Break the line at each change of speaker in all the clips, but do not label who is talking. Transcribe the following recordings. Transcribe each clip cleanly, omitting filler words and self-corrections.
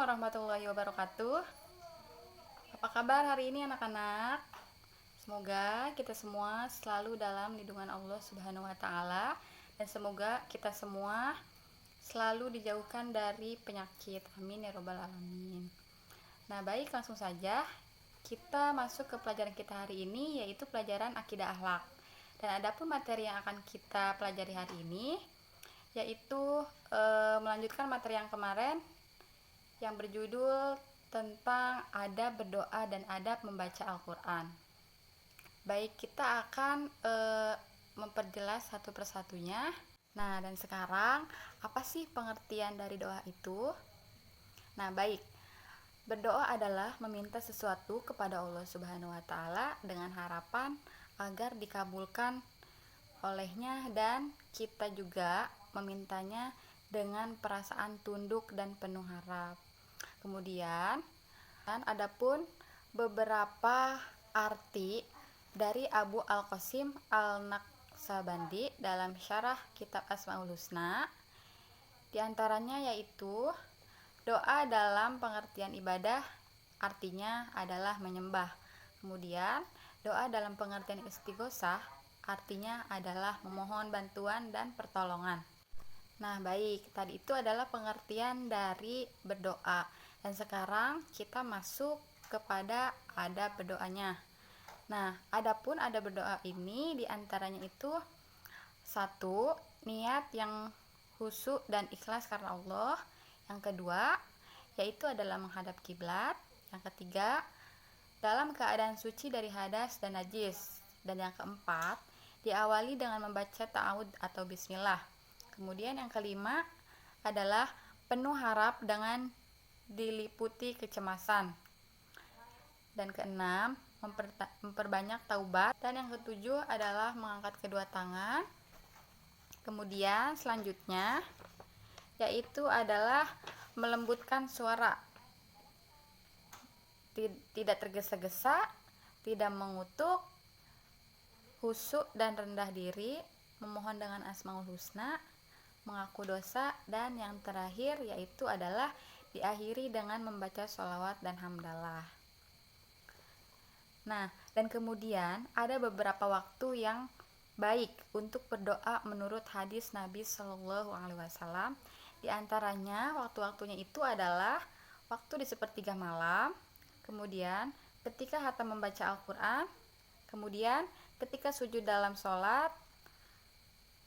warahmatullahi wabarakatuh. Apa kabar hari ini anak-anak? Semoga kita semua selalu dalam lindungan Allah Subhanahu wa taala dan semoga kita semua selalu dijauhkan dari penyakit. Amin ya robbal alamin. Nah, baik, langsung saja kita masuk ke pelajaran kita hari ini, yaitu pelajaran akidah akhlak. Dan adapun materi yang akan kita pelajari hari ini yaitu melanjutkan materi yang kemarin yang berjudul tentang adab berdoa dan adab membaca Al-Quran. Baik, kita akan memperjelas satu persatunya. Nah, dan sekarang apa sih pengertian dari doa itu? Nah, baik, berdoa adalah meminta sesuatu kepada Allah Subhanahu wa taala dengan harapan agar dikabulkan olehnya, dan kita juga memintanya dengan perasaan tunduk dan penuh harap. Kemudian, adapun beberapa arti dari Abu Al-Qasim Al-Naqsabandi dalam syarah kitab Asmaul Husna, diantaranya yaitu doa dalam pengertian ibadah artinya adalah menyembah. Kemudian doa dalam pengertian istighosah artinya adalah memohon bantuan dan pertolongan. Nah, baik, tadi itu adalah pengertian dari berdoa. Dan sekarang kita masuk kepada adab berdoanya. Nah, adapun adab berdoa ini diantaranya itu satu, niat yang khusyuk dan ikhlas karena Allah. Yang kedua, yaitu adalah menghadap kiblat. Yang ketiga, dalam keadaan suci dari hadas dan najis. Dan yang keempat, diawali dengan membaca ta'awud atau bismillah. Kemudian yang kelima adalah penuh harap dengan diliputi kecemasan. Dan keenam, memperbanyak taubat. Dan yang ketujuh adalah mengangkat kedua tangan. Kemudian selanjutnya yaitu adalah melembutkan suara, tidak tergesa-gesa, tidak mengutuk, khusyuk dan rendah diri, memohon dengan Asmaul Husna, mengaku dosa, dan yang terakhir yaitu adalah diakhiri dengan membaca sholawat dan hamdalah. Nah, dan kemudian ada beberapa waktu yang baik untuk berdoa menurut hadis Nabi Shallallahu Alaihi Wasallam. Di antaranya waktu-waktunya itu adalah waktu di sepertiga malam, kemudian ketika hatam membaca Al-Quran, kemudian ketika sujud dalam sholat,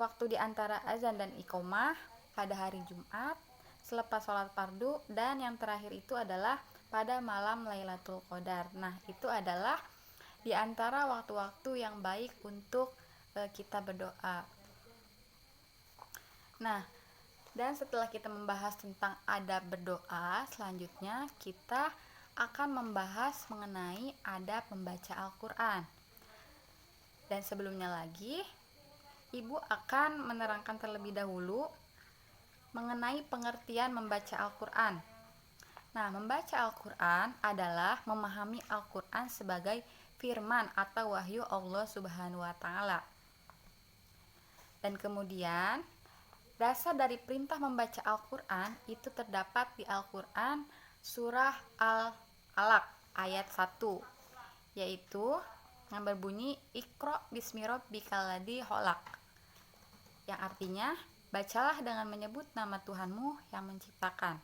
waktu di antara azan dan iqomah pada hari Jumat, selepas sholat fardu, dan yang terakhir itu adalah pada malam Lailatul Qadar. Nah, itu adalah di antara waktu-waktu yang baik untuk kita berdoa. Nah, dan setelah kita membahas tentang adab berdoa, selanjutnya kita akan membahas mengenai adab membaca Al-Quran. Dan sebelumnya lagi, Ibu akan menerangkan terlebih dahulu mengenai pengertian membaca Al-Quran. Nah, membaca Al-Quran adalah memahami Al-Quran sebagai firman atau wahyu Allah Subhanahu wa taala. Dan kemudian dasar dari perintah membaca Al-Quran itu terdapat di Al-Quran surah Al-Alaq ayat 1, yaitu yang berbunyi Iqra bismi rabbikal ladzi khalaq, yang artinya bacalah dengan menyebut nama Tuhanmu yang menciptakan.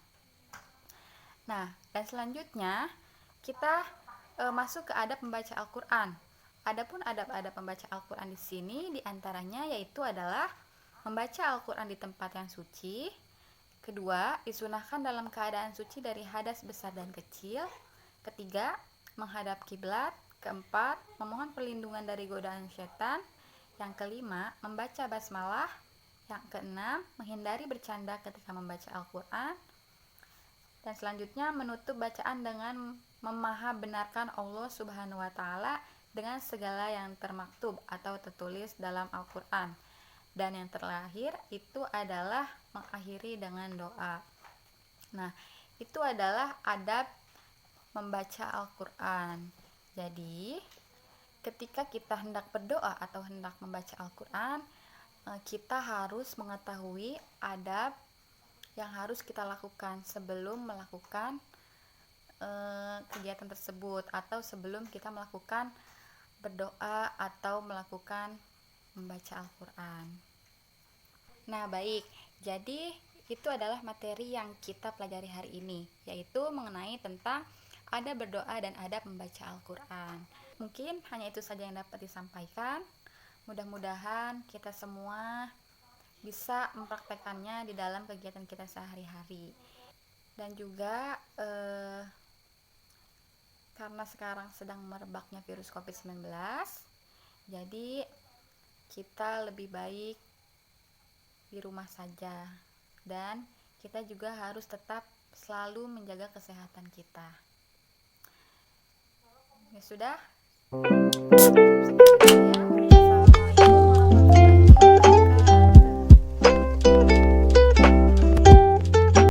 Nah, dan selanjutnya kita masuk ke adab membaca Al-Quran. Adapun adab-adab membaca Al-Quran di sini diantaranya yaitu adalah membaca Al-Quran di tempat yang suci. Kedua, disunahkan dalam keadaan suci dari hadas besar dan kecil. Ketiga, menghadap kiblat. Keempat, memohon perlindungan dari godaan setan. Yang kelima, membaca basmalah. Yang keenam, menghindari bercanda ketika membaca Al-Quran. Dan selanjutnya menutup bacaan dengan memahabenarkan Allah Subhanahu wa taala dengan segala yang termaktub atau tertulis dalam Al-Quran. Dan yang terakhir itu adalah mengakhiri dengan doa. Nah, itu adalah adab membaca Al-Quran. Jadi, ketika kita hendak berdoa atau hendak membaca Al-Quran, kita harus mengetahui adab yang harus kita lakukan sebelum melakukan kegiatan tersebut, atau sebelum kita melakukan berdoa atau melakukan membaca Al-Quran. Nah, baik, jadi itu adalah materi yang kita pelajari hari ini, yaitu mengenai tentang adab berdoa dan adab membaca Al-Quran. Mungkin hanya itu saja yang dapat disampaikan. Mudah-mudahan kita semua bisa mempraktekannya di dalam kegiatan kita sehari-hari. Dan juga karena sekarang sedang merebaknya virus COVID-19, jadi kita lebih baik di rumah saja, dan kita juga harus tetap selalu menjaga kesehatan kita. Ya sudah.